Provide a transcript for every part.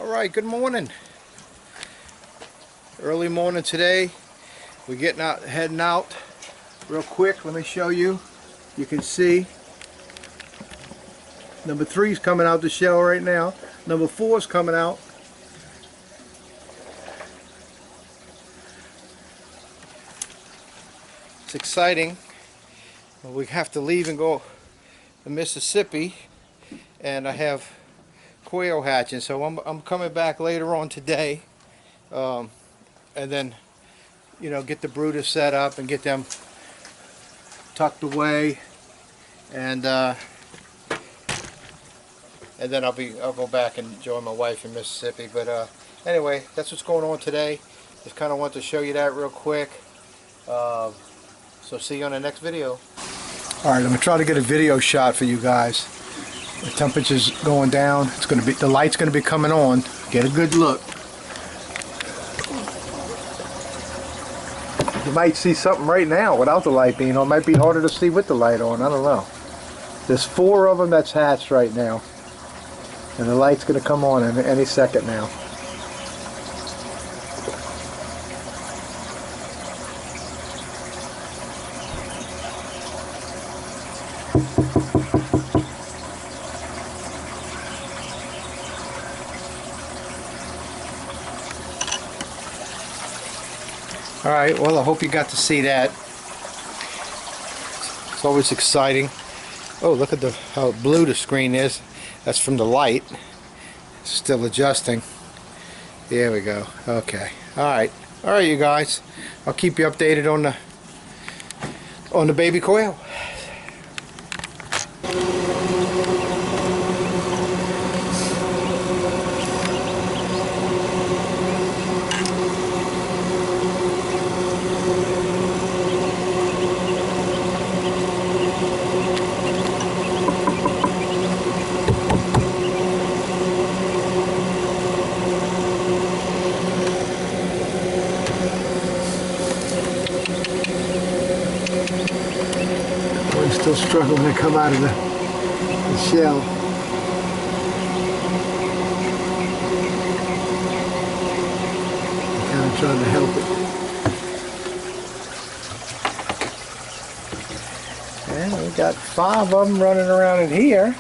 Alright, good morning. Early morning today. We're heading out real quick. Let me show you. You can see number 3 is coming out the shell right now. Number 4 is coming out. It's exciting. We have to leave and go to Mississippi, and I have quail hatching, so I'm coming back later on today, and then get the brooders set up and get them tucked away, and then I'll go back and join my wife in Mississippi. But anyway, that's what's going on today. Just kind of want to show you that real quick. So see you on the next video. Alright, I'm going to try to get a video shot for you guys. The temperature's going down. It's going to be, the light's going to be coming on. Get a good look. You might see something right now without the light being on. It might be harder to see with the light on. I don't know. There's 4 of them that's hatched right now. And the light's going to come on in any second now. Alright, well, I hope you got to see that. It's always exciting. Oh, look at how blue the screen is. That's from the light. It's still adjusting. There we go. Okay. Alright, you guys. I'll keep you updated on the baby quail. Still struggling to come out of the shell. I'm kind of trying to help it. And we got 5 of them running around in here.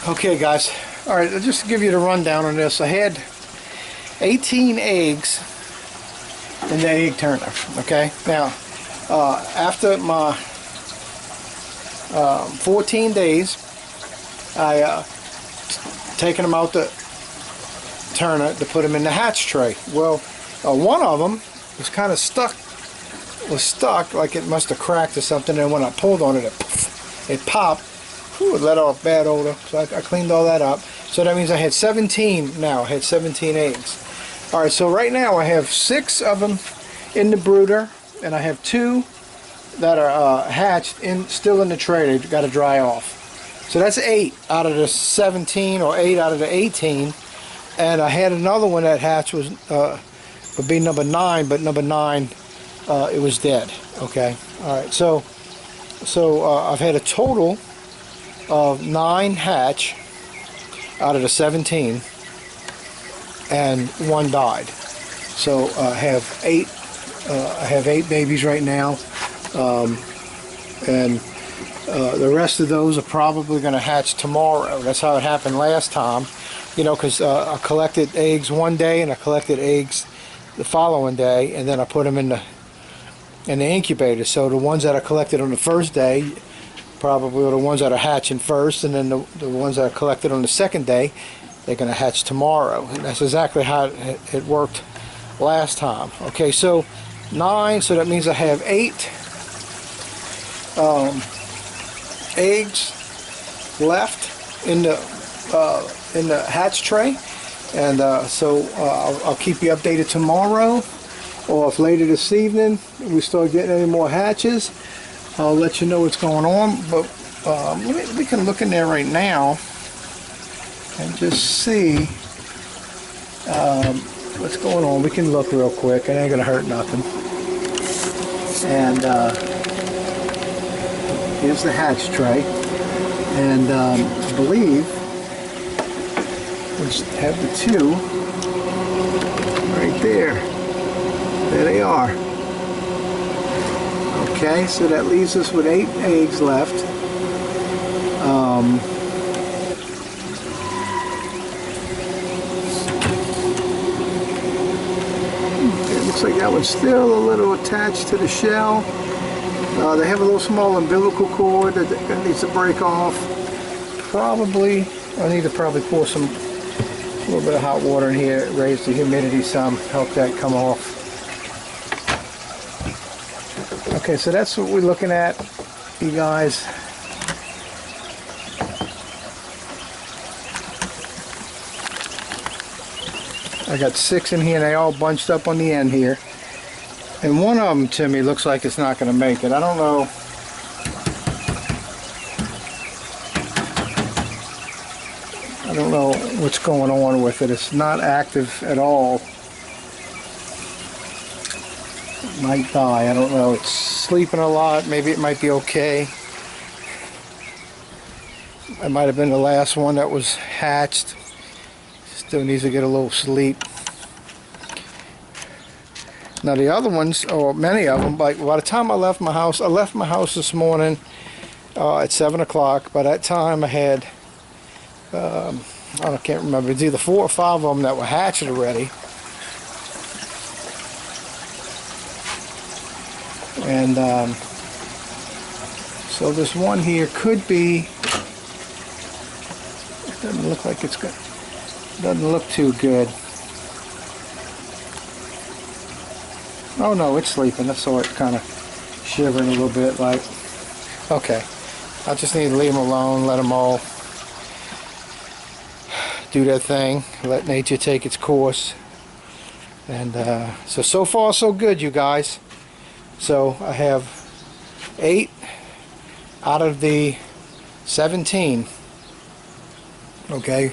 Okay guys, alright, just to give you the rundown on this, I had 18 eggs in the egg turner. Okay, now after my 14 days, I taken them out the turner to put them in the hatch tray. Well, one of them was kind of stuck, like it must have cracked or something, and when I pulled on it, it popped. It let off bad odor, so I cleaned all that up. So that means I had 17 now. I had 17 eggs. Alright, so right now I have 6 of them in the brooder, and I have 2 that are hatched still in the tray. They've got to dry off. So that's 8 out of the 17, or 8 out of the 18. And I had another one that hatched would be number 9, but number 9 it was dead. Okay. Alright, so I've had a total of 9 hatch out of the 17, and 1 died. So I have 8. I have 8 babies right now, and the rest of those are probably going to hatch tomorrow. That's how it happened last time, because I collected eggs one day and I collected eggs the following day, and then I put them in the incubator. So the ones that I collected on the first day probably are the ones that are hatching first, and then the ones that are collected on the second day, they're going to hatch tomorrow. And that's exactly how it worked last time. Okay, so 9, so that means I have 8 eggs left in the hatch tray, and so I'll keep you updated tomorrow, or if later this evening we start getting any more hatches, I'll let you know what's going on. But we can look in there right now and just see what's going on. We can look real quick. It ain't gonna hurt nothing. And here's the hatch tray. And I believe we have the two right there. There they are. Okay, so that leaves us with 8 eggs left. It looks like that one's still a little attached to the shell. They have a little small umbilical cord that needs to break off. Probably, I need to probably pour a little bit of hot water in here, raise the humidity some, help that come off. Okay, so that's what we're looking at, you guys. I got 6 in here, and they all bunched up on the end here. And one of them, to me, looks like it's not going to make it. I don't know. I don't know what's going on with it. It's not active at all. It might die. I don't know. It's sleeping a lot. Maybe it might be okay. It might have been the last one that was hatched. Still needs to get a little sleep. Now the other ones, or many of them, by the time I left my house this morning at 7 o'clock. By that time I had, I can't remember, it's either 4 or 5 of them that were hatched already. And so this one here could be, it doesn't look like it's good, doesn't look too good. Oh no, it's sleeping. I saw it kind of shivering a little bit, like, okay, I just need to leave them alone, let them all do their thing, let nature take its course. And so far so good, you guys. So I have 8 out of the 17. Okay,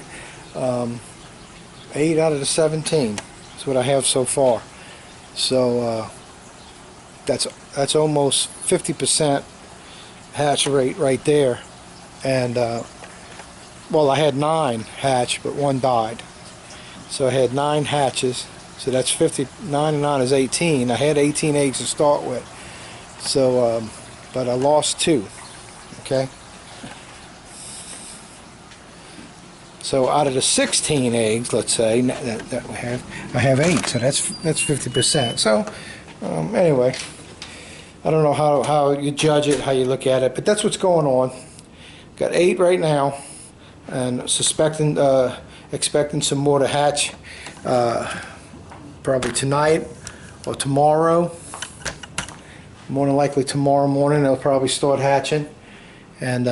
8 out of the 17. That's what I have so far. So that's almost 50% hatch rate right there. And well, I had 9 hatched, but 1 died. So I had 9 hatches. So that's 50. 9 and 9 is 18. I had 18 eggs to start with. So, but I lost 2. Okay. So out of the 16 eggs, let's say that we have, I have 8. So that's 50%. So anyway, I don't know how you judge it, how you look at it, but that's what's going on. Got 8 right now, and expecting some more to hatch. Probably tonight or tomorrow. More than likely tomorrow morning they'll probably start hatching, and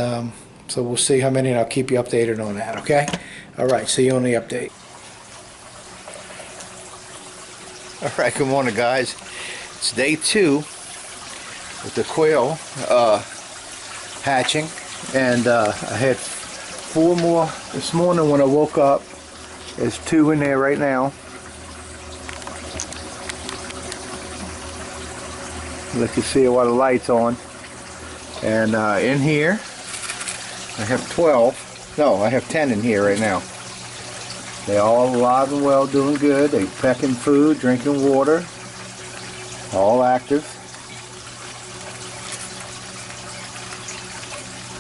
so we'll see how many, and I'll keep you updated on that. Okay. Alright, see you on the update. Alright, good morning guys. It's day 2 with the quail hatching, and I had 4 more this morning when I woke up. There's 2 in there right now. Let you see it while the light's on. And in here I have 12. No, I have 10 in here right now. They're all alive and well, doing good. They're pecking food, drinking water, all active.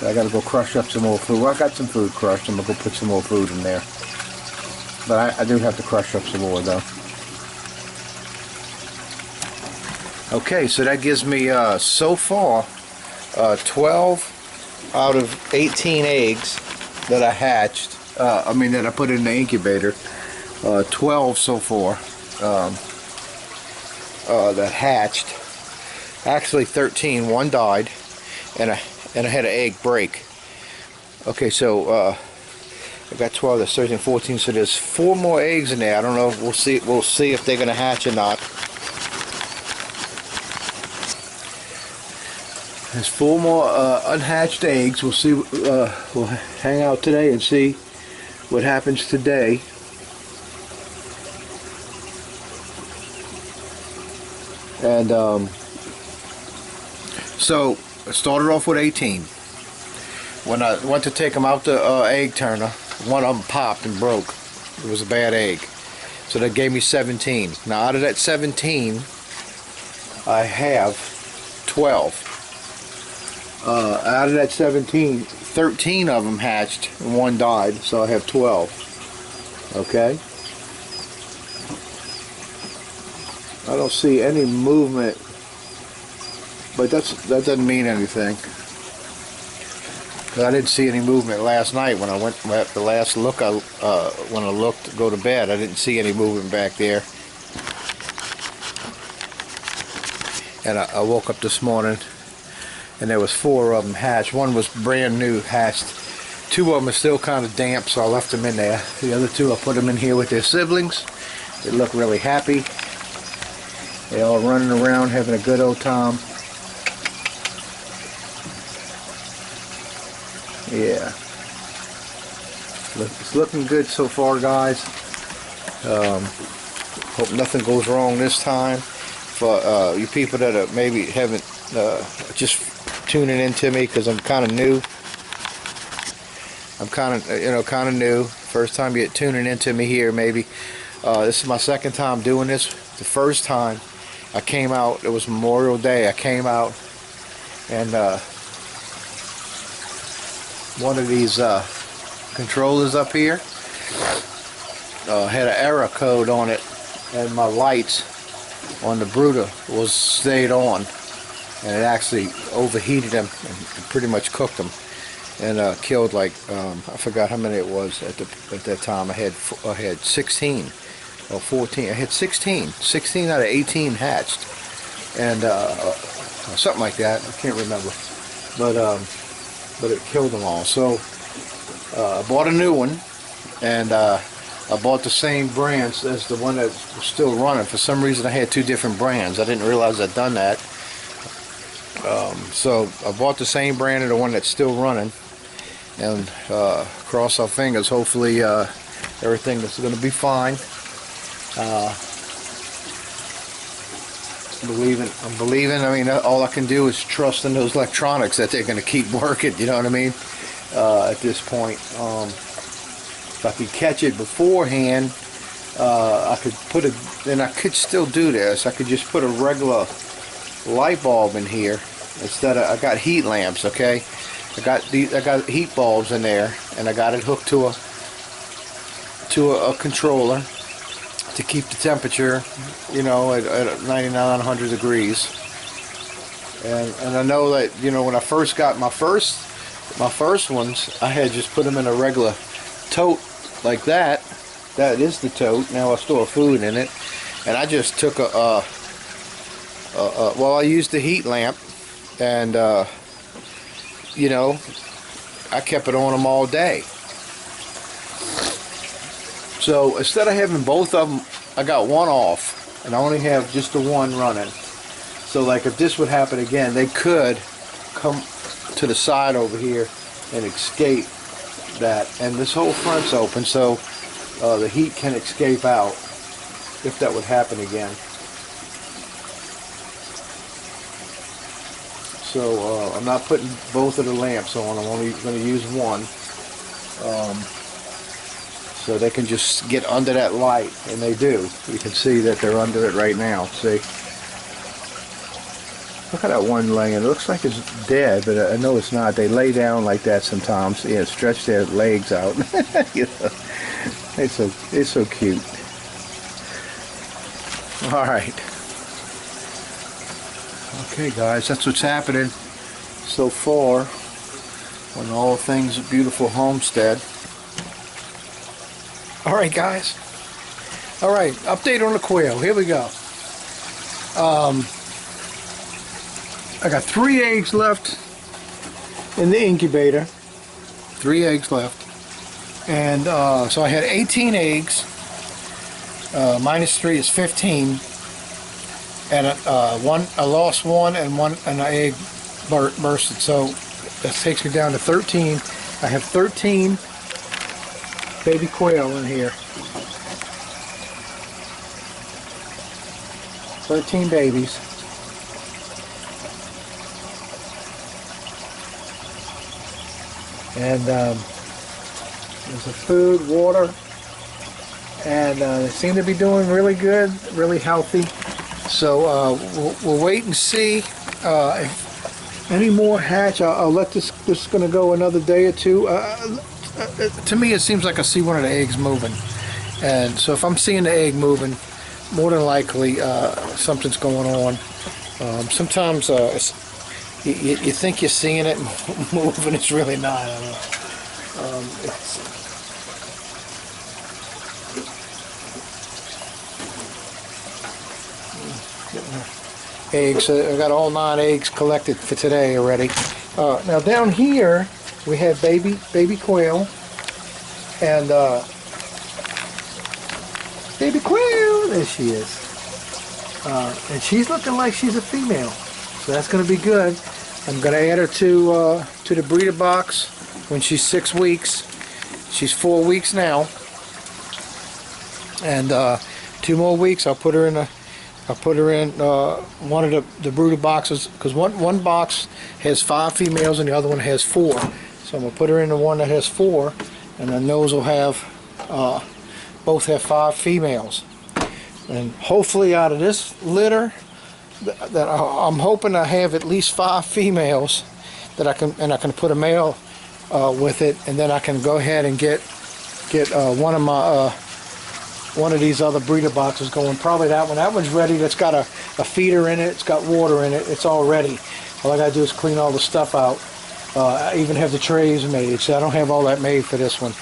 I gotta go crush up some more food. Well, I got some food crushed. I'm gonna go put some more food in there. But I do have to crush up some more though. Okay, so that gives me so far 12 out of 18 eggs that I hatched. That I put in the incubator. 12 so far that hatched. Actually 13. 1 died, and I had an egg break. Okay, so I got 12. That's 13, 14. So there's 4 more eggs in there. I don't know. We'll see. We'll see if they're gonna hatch or not. There's 4 more unhatched eggs. We'll see. We'll hang out today and see what happens today. And so I started off with 18. When I went to take them out the egg turner, one of them popped and broke. It was a bad egg. So that gave me 17. Now out of that 17, I have 12. Out of that 17, 13 of them hatched and 1 died, so I have 12. Okay? I don't see any movement, but that doesn't mean anything. I didn't see any movement last night when I went at the last look. When I looked to go to bed, I didn't see any movement back there. And I woke up this morning, and there was 4 of them hatched. One was brand new hatched. 2 of them are still kind of damp, so I left them in there. The other 2, I put them in here with their siblings. They look really happy. They're all running around having a good old time. Yeah, it's looking good so far, guys. Hope nothing goes wrong this time. For you people that are maybe haven't just tuning in to me, because I'm kind of new. I'm kind of new. First time you're tuning into me here, maybe. This is my second time doing this. The first time I came out, it was Memorial Day. I came out and one of these controllers up here had an error code on it, and my lights on the brooder stayed on, and it actually overheated them and pretty much cooked them, and killed like I forgot how many it was at that time. I had 16 or 14. I had 16 out of 18 hatched, and something like that. I can't remember, but it killed them all. So I bought a new one, and I bought the same brands as the one that was still running. For some reason I had 2 different brands. I didn't realize I'd done that. So I bought the same brand of the one that's still running, and cross our fingers, hopefully everything is going to be fine. I'm believing. I mean, all I can do is trust in those electronics that they're going to keep working, you know what I mean, at this point. If I could catch it beforehand, I could put it, and I could still do this. I could just put a regular light bulb in here instead of, I got heat lamps, okay? I got heat bulbs in there, and I got it hooked to a controller to keep the temperature, you know, at 99, 100 degrees. And I know that, you know, when I first got my first ones, I had just put them in a regular tote like that. That is the tote. Now I store food in it, and I just took well, I used the heat lamp, and you know, I kept it on them all day. So instead of having both of them, I got one off, and I only have just the one running. So like if this would happen again, they could come to the side over here and escape that. And this whole front's open, so the heat can escape out if that would happen again. So I'm not putting both of the lamps on. I'm only going to use one. So they can just get under that light, and they do. You can see that they're under it right now. See? Look at that one laying. It looks like it's dead, but I know it's not. They lay down like that sometimes. Yeah, stretch their legs out. You know? It's so cute. All right. Okay, guys, that's what's happening so far on all things beautiful Homestead. All right, guys. All right, update on the quail. Here we go. I got 3 eggs left in the incubator. 3 eggs left. And so I had 18 eggs. Minus 3 is 15. And I lost one, and an egg bursted. So that takes me down to 13. I have 13 baby quail in here. 13 babies. And there's the food, water, and they seem to be doing really good, really healthy. So we'll wait and see if any more hatch. I'll let this is going to go another day or two. To me, it seems like I see one of the eggs moving, and so if I'm seeing the egg moving, more than likely something's going on. Sometimes you think you're seeing it move, and it's really not. I don't know. Eggs. I got all 9 eggs collected for today already. Now down here we have baby quail, and baby quail. There she is, and she's looking like she's a female. So that's going to be good. I'm going to add her to the breeder box when she's 6 weeks. She's 4 weeks now, and 2 more weeks I'll put her in one of the breeder boxes, because one box has 5 females and the other one has 4. So I'm going to put her in the one that has 4, and then those will have both have 5 females. And hopefully out of this litter, that I'm hoping I have at least 5 females that I can put a male with it, and then I can go ahead and get one of these other breeder boxes going. Probably that one. That one's ready. That's got a feeder in it. It's got water in it. It's all ready. All I gotta do is clean all the stuff out. I even have the trays made, so I don't have all that made for this one.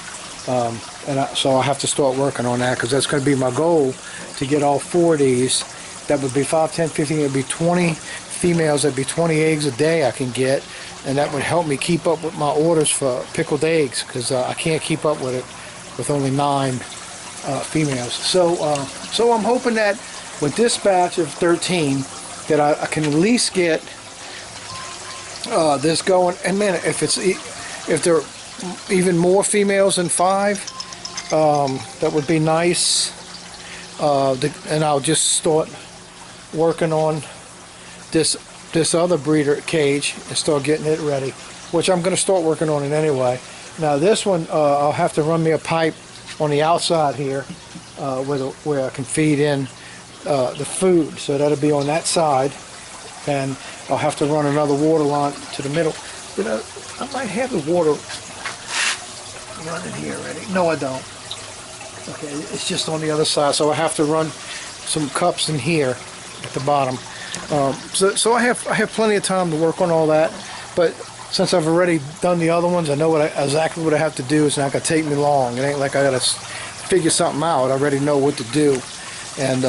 So I'll have to start working on that, because that's going to be my goal, to get all 4 of these. That would be 5, 10, 15, it would be 20 females. That'd be 20 eggs a day I can get, and that would help me keep up with my orders for pickled eggs, because I can't keep up with it with only 9 females. So I'm hoping that with this batch of 13 that I can at least get this going. And man, if there are even more females than 5, that would be nice. And I'll just start working on this other breeder cage and start getting it ready, which I'm going to start working on it anyway. Now this one, I'll have to run me a pipe on the outside here where I can feed in the food, so that'll be on that side, and I'll have to run another water line to the middle. I might have the water running here already. No, I don't. Okay, it's just on the other side, so I have to run some cups in here at the bottom. So I have plenty of time to work on all that, but since I've already done the other ones, I know exactly what I have to do. It's not going to take me long. It ain't like I got to figure something out. I already know what to do, and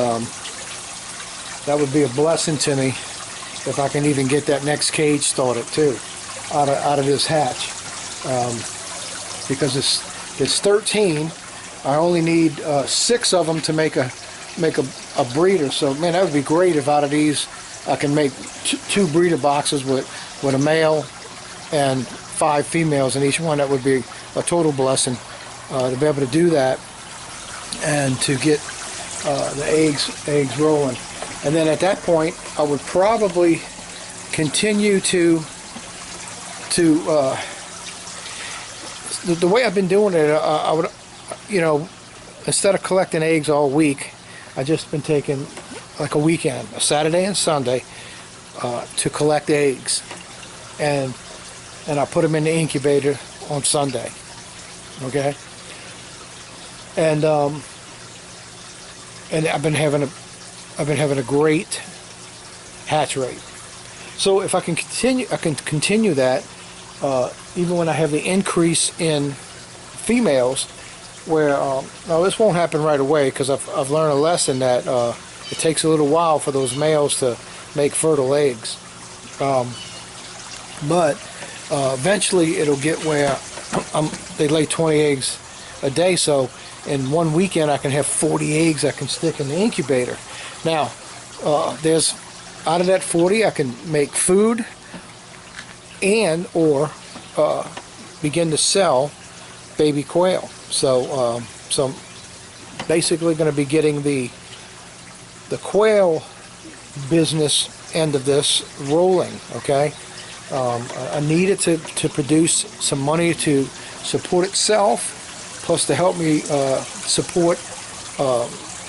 that would be a blessing to me if I can even get that next cage started too, out of this hatch, because it's 13. I only need 6 of them to make a breeder. So man, that would be great if out of these I can make 2 breeder boxes with a male and 5 females in each one. That would be a total blessing to be able to do that and to get the eggs rolling. And then at that point, I would probably continue to the way I've been doing it. I would, instead of collecting eggs all week, I just been taking like a weekend, a Saturday and Sunday, to collect eggs, and I put them in the incubator on Sunday. Okay, and I've been having a great hatch rate. So if I can continue that, even when I have the increase in females, where now this won't happen right away, because I've learned a lesson that it takes a little while for those males to make fertile eggs, but eventually it'll get where they lay 20 eggs a day. So in one weekend I can have 40 eggs I can stick in the incubator. Now there's out of that 40 I can make food, and or begin to sell baby quail. So so basically going to be getting the quail business end of this rolling. Okay, I need it to produce some money to support itself, plus to help me support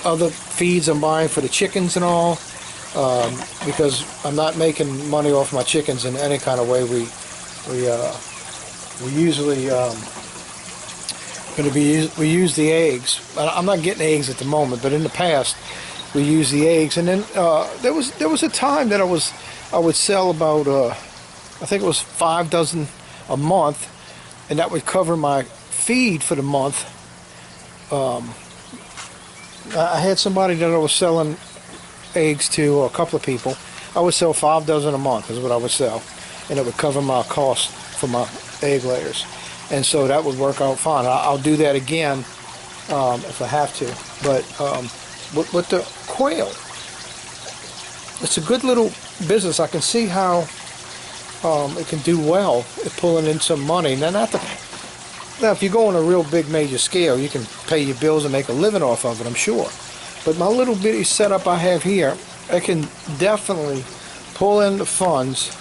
other feeds I'm buying for the chickens and all, because I'm not making money off my chickens in any kind of way. We usually we use the eggs. I'm not getting eggs at the moment, but in the past we use the eggs. And then there was a time that I would sell about I think it was 5 dozen a month, and that would cover my feed for the month. I had somebody that I was selling eggs to, or a couple of people. I would sell 5 dozen a month is what I would sell, and it would cover my cost for my egg layers, and so that would work out fine. I'll do that again if I have to. But with the quail, it's a good little business. I can see how it can do well at pulling in some money. Now, if you go on a real big major scale, you can pay your bills and make a living off of it, I'm sure. But my little bitty setup I have here, I can definitely pull in the funds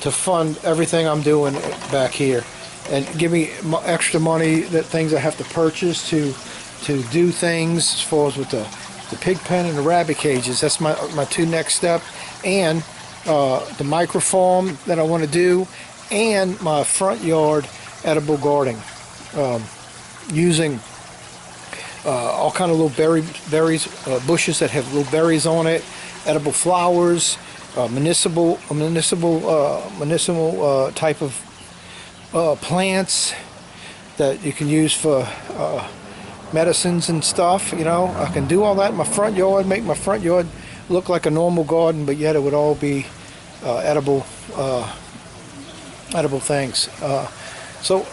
to fund everything I'm doing back here, and give me extra money, that things I have to purchase to do things as far as with the pig pen and the rabbit cages. That's my 2 next step, and the microfarm that I want to do, and my front yard edible gardening, using all kind of little berries, bushes that have little berries on it, edible flowers, municipal type of plants that you can use for medicines and stuff. You know, I can do all that in my front yard, make my front yard look like a normal garden, but yet it would all be edible things. So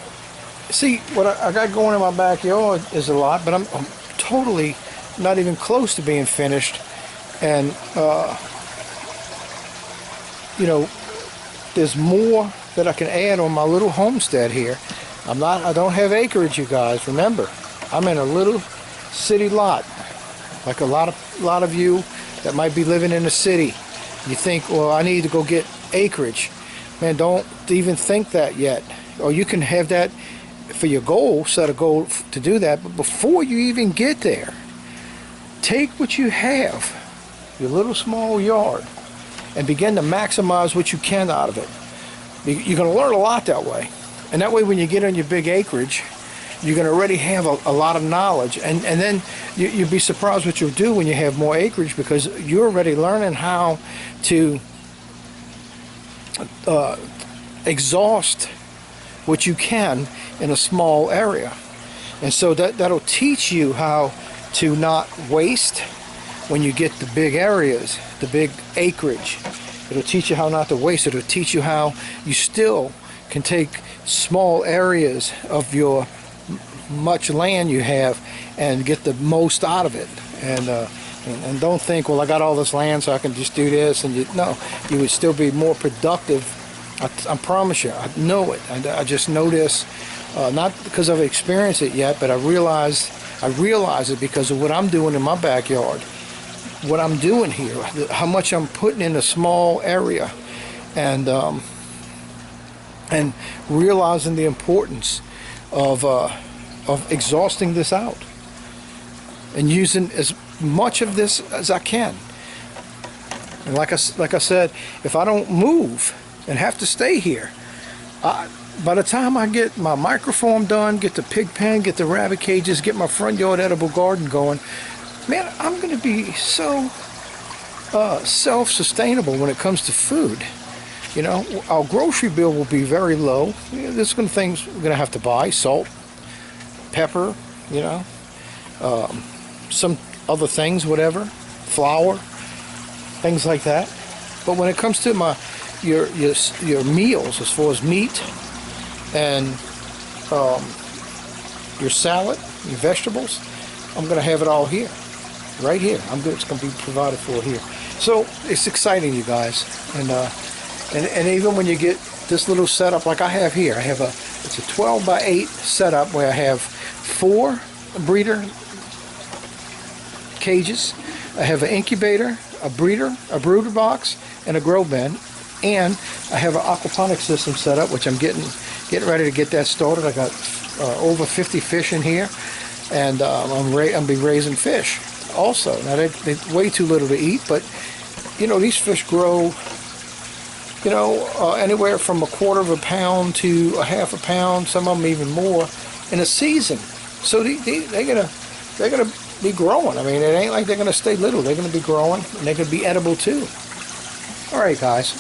see, what I got going in my backyard is a lot, but I'm totally not even close to being finished. And you know, there's more that I can add on my little homestead here. I don't have acreage, you guys. Remember, I'm in a little city lot, like a lot of you that might be living in a city. You think, well, I need to go get acreage. Man, don't even think that yet. Or you can have that for your goal, set a goal to do that. But before you even get there, take what you have, your little small yard, and begin to maximize what you can out of it. You're going to learn a lot that way. And that way, when you get on your big acreage, you're going to already have a lot of knowledge. And then you'll be surprised what you'll do when you have more acreage, because you're already learning how to exhaust what you can in a small area. And so that'll teach you how to not waste when you get the big areas, the big acreage. It'll teach you how not to waste. It'll teach you how you still can take small areas of your much land you have and get the most out of it. And don't think, well, I got all this land so I can just do this. And no, you would still be more productive. I promise you, I know it. I just know this, not because I've experienced it yet, but I realize it because of what I'm doing in my backyard, what I'm doing here, how much I'm putting in a small area, and realizing the importance of exhausting this out and using as much of this as I can. And like I said, if I don't move and have to stay here, by the time I get my microfarm done, get the pig pen, get the rabbit cages, get my front yard edible garden going, man, I'm going to be so self-sustainable when it comes to food. You know, our grocery bill will be very low. There's going to things we're going to have to buy: salt, pepper, you know, some other things, whatever, flour, things like that. But when it comes to your meals, as far as meat and your salad, your vegetables, I'm going to have it all here, right here. It's going to be provided for here. So it's exciting, you guys. And even when you get this little setup like I have here. I have it's a 12 by 8 setup where I have 4 breeder cages. I have an incubator, a brooder box, and a grow bin. And I have an aquaponics system set up, which I'm getting ready to get that started. I got over 50 fish in here, and I'm be raising fish also. Now they're way too little to eat, but you know, these fish grow, you know, anywhere from 1/4 pound to 1/2 pound, some of them even more in a season. So they're gonna be growing. I mean, it ain't like they're gonna stay little. They're gonna be growing, and they could be edible too. All right, guys,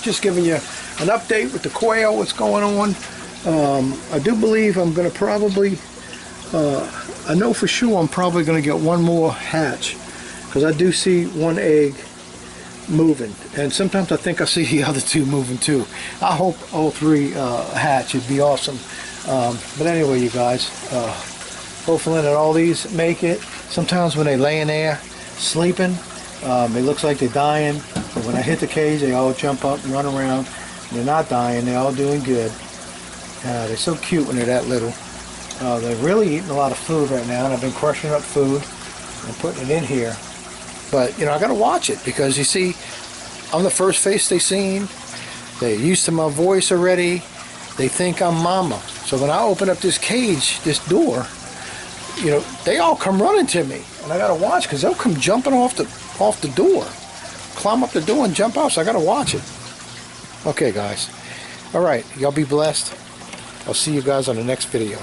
just giving you an update with the quail, what's going on. I do believe I'm gonna probably, I know for sure I'm probably gonna get one more hatch, because I do see one egg moving, and sometimes I think I see the other 2 moving too. I hope all 3 hatch. It'd be awesome. But anyway, you guys, hopefully that all these make it. Sometimes when they lay in there sleeping, it looks like they're dying, but when I hit the cage, they all jump up and run around. They're not dying. They're all doing good. They're so cute when they're that little. They're really eating a lot of food right now, and I've been crushing up food and putting it in here. But, you know, I got to watch it, because you see, I'm the first face they seen. They're used to my voice already. They think I'm mama. So when I open up this cage, this door, you know, they all come running to me, and I got to watch, because they'll come jumping off the door, climb up the door and jump out. So I got to watch it. Okay, guys. All right, y'all be blessed. I'll see you guys on the next video.